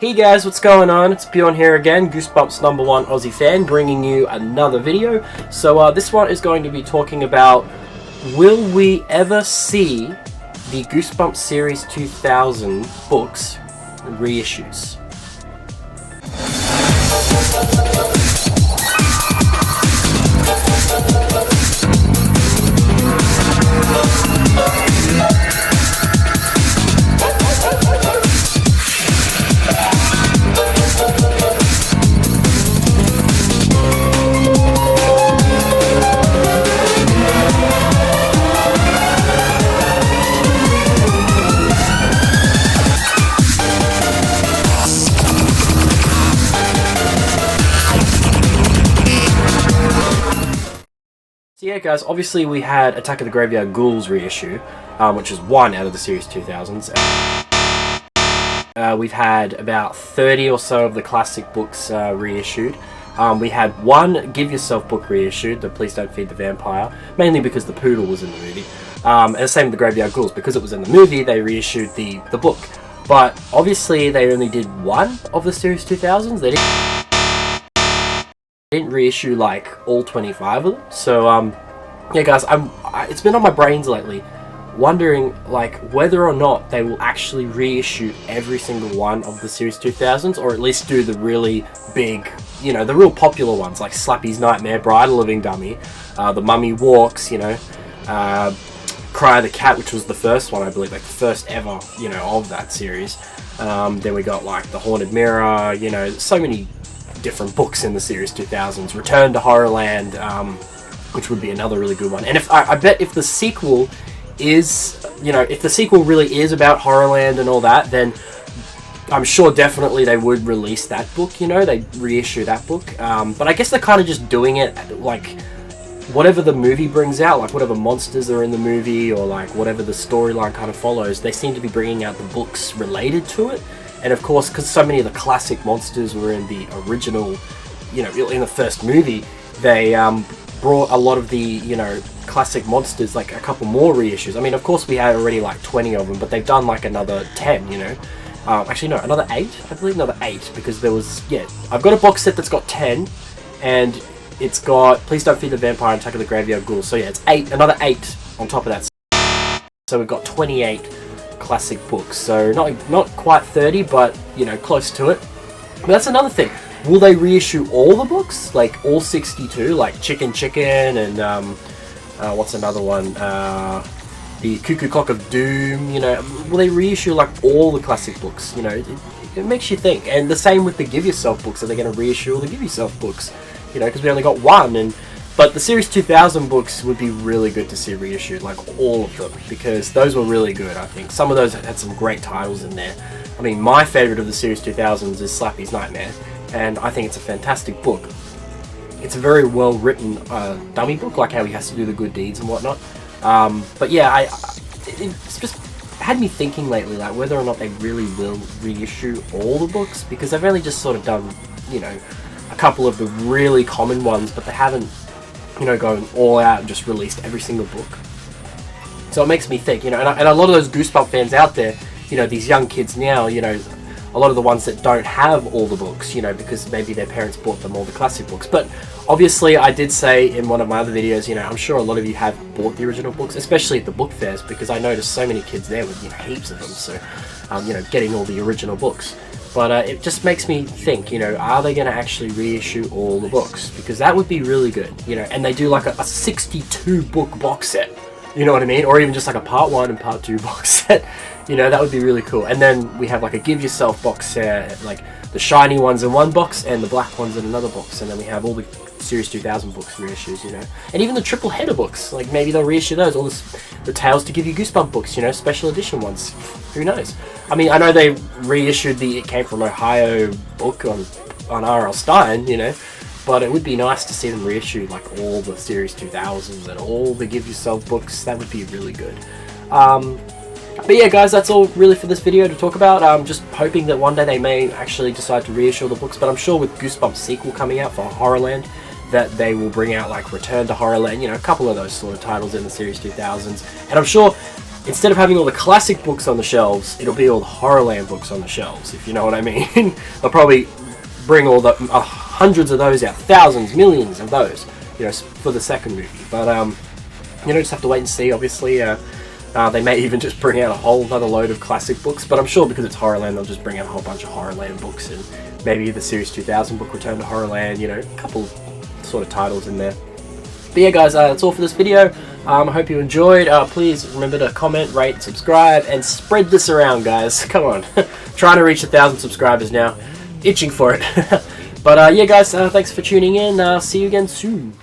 Hey guys, what's going on? It's Bjorn here again, Goosebumps #1 Aussie fan, bringing you another video. So this one is going to be talking about, will we ever see the Goosebumps Series 2000 books reissues? So yeah guys, obviously we had Attack of the Graveyard Ghouls reissue, which is one out of the Series 2000s. We've had about 30 or so of the classic books reissued. We had one Give Yourself book reissued, the Please Don't Feed the Vampire, mainly because the poodle was in the movie. And the same with the Graveyard Ghouls, because it was in the movie, they reissued the book. But obviously they only did one of the Series 2000s. They didn't reissue like all 25 of them. So yeah guys, it's been on my brains lately, wondering like whether or not they will actually reissue every single one of the Series 2000s, or at least do the really big, you know, the real popular ones like Slappy's Nightmare, Bride, a Living Dummy, The Mummy Walks, you know, Cry the Cat, which was the first one, I believe, like the first ever, you know, of that series. Then we got like The Haunted Mirror, you know, so many different books in the Series 2000s. Return to Horrorland, which would be another really good one. And if I bet if the sequel is, you know, if the sequel really is about Horrorland and all that, then I'm sure definitely they would release that book, you know, they'd reissue that book. But I guess they're kind of just doing it like whatever the movie brings out, like whatever monsters are in the movie, or like whatever the storyline kind of follows, they seem to be bringing out the books related to it. And of course, because so many of the classic monsters were in the original, you know, in the first movie, they brought a lot of the, you know, classic monsters, like a couple more reissues. I mean, of course, we had already like 20 of them, but they've done like another 10, you know. Actually, no, another 8? I believe another 8, because there was, yeah, I've got a box set that's got 10, and it's got Please Don't Feed the Vampire and Attack of the Graveyard Ghouls. So yeah, it's 8, another 8 on top of that. So we've got 28 classic books, so not quite 30, but you know, close to it. But that's another thing, will they reissue all the books, like all 62, like Chicken and what's another one, the Cuckoo Clock of Doom, you know, will they reissue like all the classic books? You know, it makes you think. And the same with the Give Yourself books, are they going to reissue all the Give Yourself books, you know, because we only got one. But the Series 2000 books would be really good to see reissued, like all of them, because those were really good, I think. Some of those had some great titles in there. I mean, my favourite of the Series 2000s is Slappy's Nightmare, and I think it's a fantastic book. It's a very well written dummy book, like how he has to do the good deeds and whatnot. But yeah, it's just had me thinking lately, like whether or not they really will reissue all the books, because they've only just sort of done, you know, a couple of the really common ones, but they haven't, you know, going all out and just released every single book. So it makes me think, you know, and a lot of those Goosebumps fans out there, you know, these young kids now, you know, a lot of the ones that don't have all the books, you know, because maybe their parents bought them all the classic books. But obviously I did say in one of my other videos, you know, I'm sure a lot of you have bought the original books, especially at the book fairs, because I noticed so many kids there with, you know, heaps of them. So, you know, getting all the original books. But it just makes me think, you know, are they going to actually reissue all the books? Because that would be really good, you know, and they do like a 62 book box set, you know what I mean? Or even just like a part 1 and part 2 box set, you know, that would be really cool. And then we have like a Give Yourself box set, like the shiny ones in one box and the black ones in another box. And then we have all the Series 2000 books reissues, you know, and even the triple header books, like maybe they'll reissue those, all the Tales to Give You Goosebumps books, you know, special edition ones, who knows. I mean, I know they reissued the It Came From Ohio book on R.L.Stine, you know, but it would be nice to see them reissue like all the Series 2000s and all the Give Yourself books. That would be really good. But yeah guys, that's all really for this video to talk about. I'm just hoping that one day they may actually decide to reissue the books, but I'm sure with Goosebumps sequel coming out for Horrorland, that they will bring out like Return to Horrorland, you know, a couple of those sort of titles in the Series 2000s. And I'm sure instead of having all the classic books on the shelves, it'll be all the Horrorland books on the shelves, if you know what I mean. They'll probably bring all the hundreds of those out, thousands, millions of those, you know, for the second movie. But you know, just have to wait and see. Obviously, they may even just bring out a whole other load of classic books, but I'm sure because it's Horrorland, they'll just bring out a whole bunch of Horrorland books, and maybe the Series 2000 book, Return to Horrorland, you know, a couple sort of titles in there. But yeah, guys, that's all for this video. I hope you enjoyed. Please remember to comment, rate, subscribe, and spread this around, guys. Come on. Trying to reach 1,000 subscribers now. Itching for it. But yeah, guys, thanks for tuning in. See you again soon.